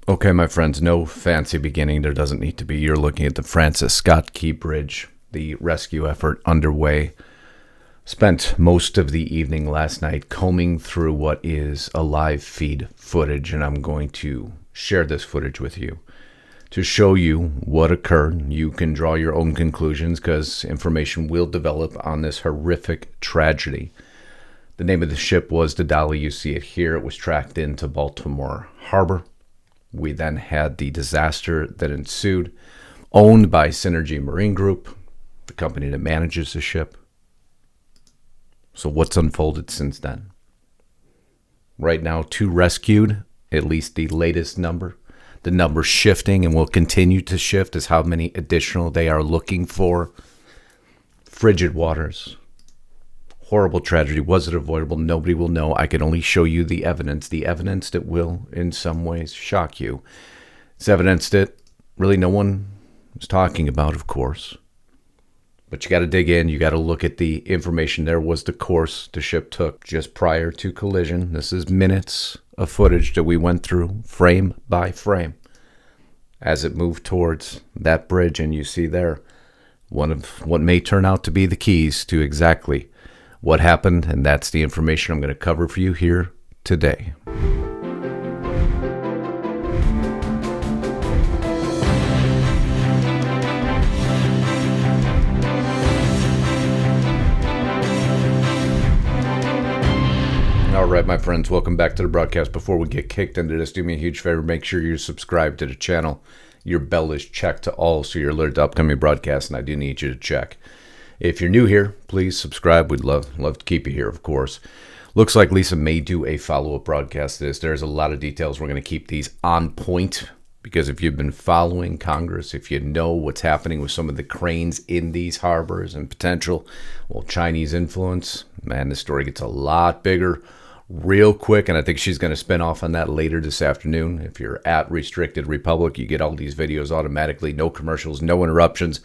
Okay, my friends, no fancy beginning. There doesn't need to be. You're looking at the Francis Scott Key Bridge, the rescue effort underway. Spent most of the evening last night combing through what is a live feed footage, and I'm going to share this footage with you to show you what occurred. You can draw your own conclusions because information will develop on this horrific tragedy. The name of the ship was the Dolly. You see it here. It was tracked into Baltimore Harbor. We then had the disaster that ensued, owned by Synergy Marine Group, the company that manages the ship. So what's unfolded since then? Right now, 2 rescued, at least the latest number. The number shifting and will continue to shift as how many additional they are looking for. Frigid waters. Horrible tragedy. Was it avoidable? Nobody will know. I can only show you the evidence that will in some ways shock you. It's evidence that really no one is talking about, of course. But you got to dig in. You got to look at the information. There was the course the ship took just prior to collision. This is minutes of footage that we went through frame by frame as it moved towards that bridge. And you see there one of what may turn out to be the keys to exactly what happened, and that's the information I'm going to cover for you here today. All right, my friends, welcome back to the broadcast. Before we get kicked into this, do me a huge favor. Make sure you're subscribed to the channel. Your bell is checked to all, so you're alerted to upcoming broadcasts, and I do need you to check. If you're new here, please subscribe. We'd love to keep you here, of course. Looks like Lisa may do a follow-up broadcast to this. There's a lot of details. We're going to keep these on point because if you've been following Congress, if you know what's happening with some of the cranes in these harbors and potential, Chinese influence, man, this story gets a lot bigger real quick, and I think she's going to spin off on that later this afternoon. If you're at Restricted Republic, you get all these videos automatically, no commercials, no interruptions,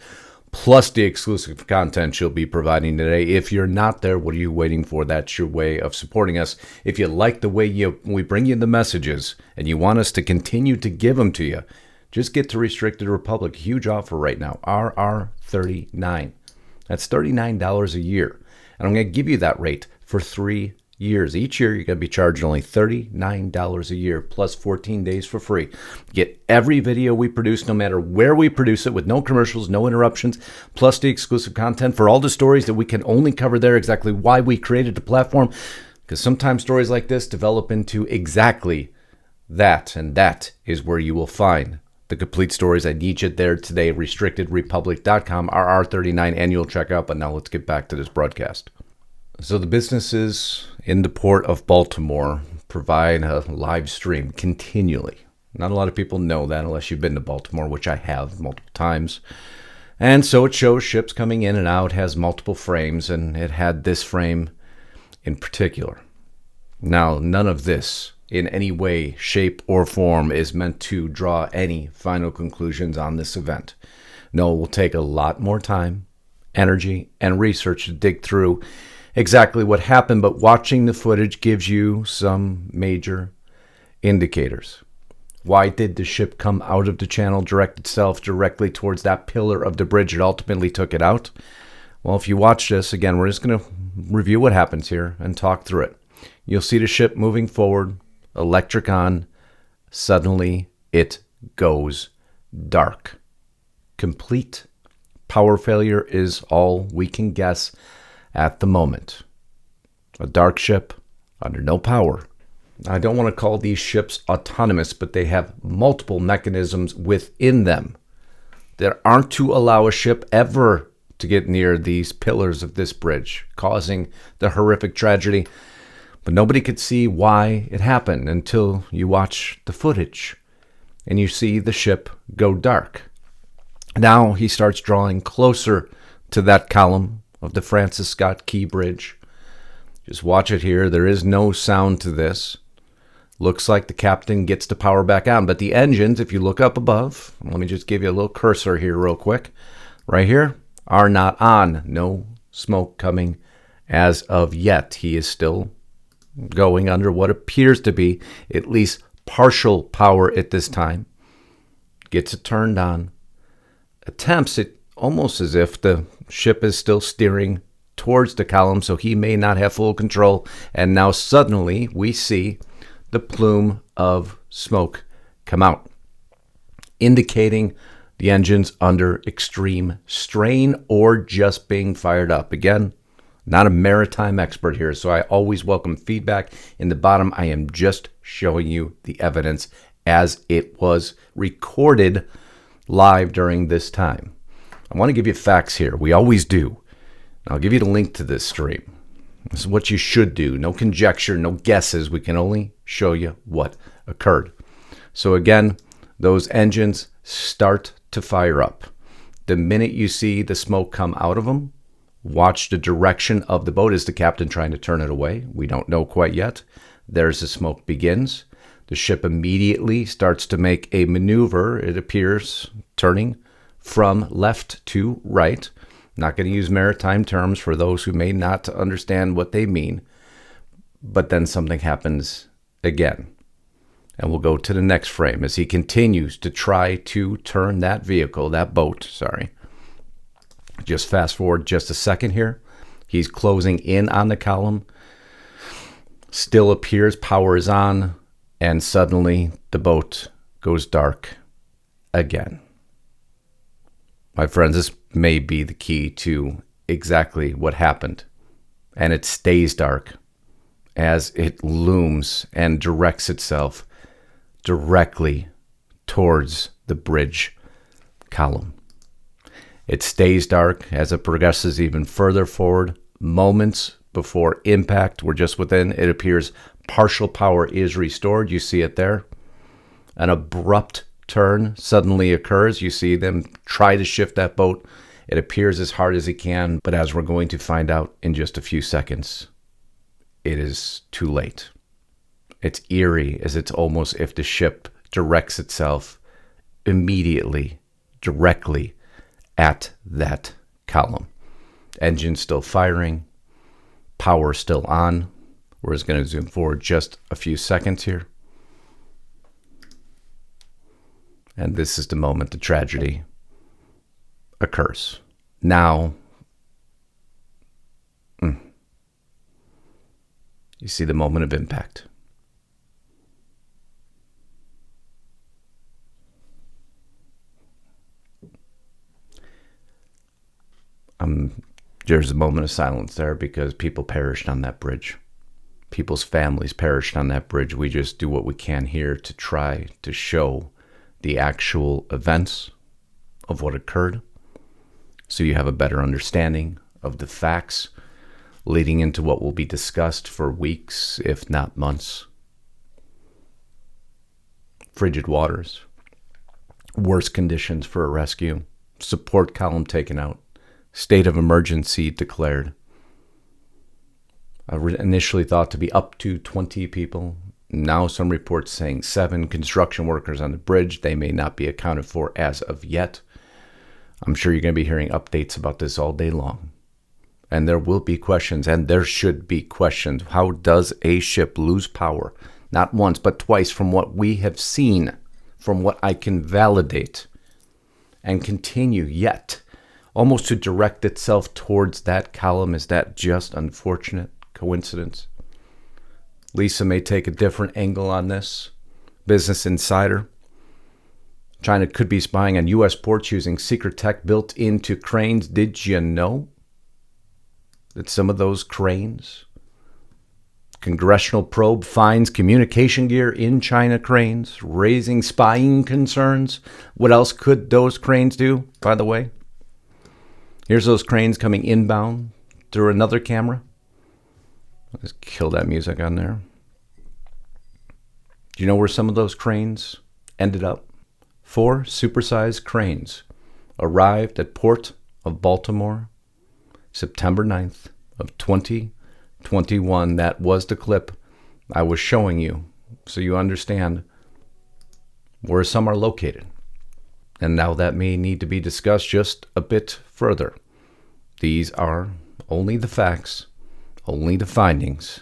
plus the exclusive content she'll be providing today. If you're not there, what are you waiting for? That's your way of supporting us. If you like the way we bring you the messages and you want us to continue to give them to you, just get to Restricted Republic. Huge offer right now, RR39. That's $39 a year. And I'm going to give you that rate for 3 years. Each year, you're going to be charged only $39 a year plus 14 days for free. Get every video we produce, no matter where we produce it, with no commercials, no interruptions, plus the exclusive content for all the stories that we can only cover there, exactly why we created the platform, because sometimes stories like this develop into exactly that, and that is where you will find the complete stories. I need you there today, restrictedrepublic.com, RR39 annual checkout. But now let's get back to this broadcast. So the businesses in the port of Baltimore provide a live stream continually. Not a lot of people know that unless you've been to Baltimore, which I have multiple times. And so it shows ships coming in and out, has multiple frames, and it had this frame in particular. Now, none of this in any way, shape, or form is meant to draw any final conclusions on this event. No, it will take a lot more time, energy, and research to dig through exactly what happened, but watching the footage gives you some major indicators. Why did the ship come out of the channel, direct itself directly towards that pillar of the bridge that ultimately took it out? Well, if you watch this, again, we're just going to review what happens here and talk through it. You'll see the ship moving forward, electric on. Suddenly, it goes dark. Complete power failure is all we can guess at the moment. A dark ship under no power. I don't want to call these ships autonomous, but they have multiple mechanisms within them that aren't to allow a ship ever to get near these pillars of this bridge, causing the horrific tragedy. But nobody could see why it happened until you watch the footage and you see the ship go dark. Now he starts drawing closer to that column of the Francis Scott Key Bridge. Just watch it here. There is no sound to this. Looks like the captain gets the power back on, but the engines, if you look up above, let me just give you a little cursor here real quick, right here, are not on. No smoke coming as of yet. He is still going under what appears to be at least partial power at this time, gets it turned on, attempts it almost as if the ship is still steering towards the column, so he may not have full control. And now suddenly we see the plume of smoke come out, indicating the engine's under extreme strain or just being fired up. Again, not a maritime expert here, so I always welcome feedback. In the bottom, I am just showing you the evidence as it was recorded live during this time. I want to give you facts here. We always do. I'll give you the link to this stream. This is what you should do. No conjecture, no guesses. We can only show you what occurred. So again, those engines start to fire up. The minute you see the smoke come out of them, watch the direction of the boat. Is the captain trying to turn it away? We don't know quite yet. There's the smoke begins. The ship immediately starts to make a maneuver, it appears, turning from left to right. Not going to use maritime terms for those who may not understand what they mean. But then something happens again. And we'll go to the next frame as he continues to try to turn that boat. Just fast forward just a second here. He's closing in on the column. Still appears power is on. And suddenly the boat goes dark again. My friends, this may be the key to exactly what happened. And it stays dark as it looms and directs itself directly towards the bridge column. It stays dark as it progresses even further forward. Moments before impact, we're just within, it appears partial power is restored. You see it there. An abrupt turn suddenly occurs. You see them try to shift that boat. It appears as hard as he can, but as we're going to find out in just a few seconds, it is too late. It's eerie as it's almost if the ship directs itself immediately, directly at that column. Engine still firing, power still on. We're just going to zoom forward just a few seconds here. And this is the moment the tragedy occurs. Now, you see the moment of impact. There's a moment of silence there because people perished on that bridge. People's families perished on that bridge. We just do what we can here to try to show the actual events of what occurred, so you have a better understanding of the facts leading into what will be discussed for weeks, if not months. Frigid waters, worse conditions for a rescue, support column taken out, state of emergency declared. Initially thought to be up to 20 people. Now some reports saying 7 construction workers on the bridge. They may not be accounted for as of yet. I'm sure you're going to be hearing updates about this all day long. And there will be questions, and there should be questions. How does a ship lose power? Not once, but twice, from what we have seen, from what I can validate, and continue yet almost to direct itself towards that column? Is that just unfortunate coincidence? Lisa may take a different angle on this. Business Insider. China could be spying on U.S. ports using secret tech built into cranes. Did you know that some of those cranes? Congressional probe finds communication gear in China cranes, raising spying concerns. What else could those cranes do, by the way? Here's those cranes coming inbound through another camera. Let's kill that music on there. Do you know where some of those cranes ended up? 4 supersized cranes arrived at Port of Baltimore, September 9th of 2021. That was the clip I was showing you, so you understand where some are located. And now that may need to be discussed just a bit further. These are only the facts, only the findings,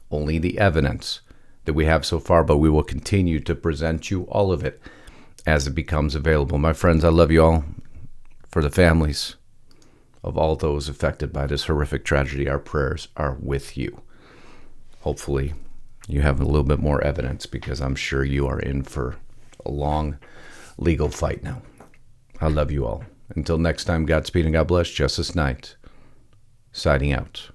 only the evidence that we have so far, but we will continue to present you all of it as it becomes available. My friends, I love you all. For the families of all those affected by this horrific tragedy, our prayers are with you. Hopefully, you have a little bit more evidence, because I'm sure you are in for a long legal fight now. I love you all. Until next time, Godspeed and God bless. Justus Knight, signing out.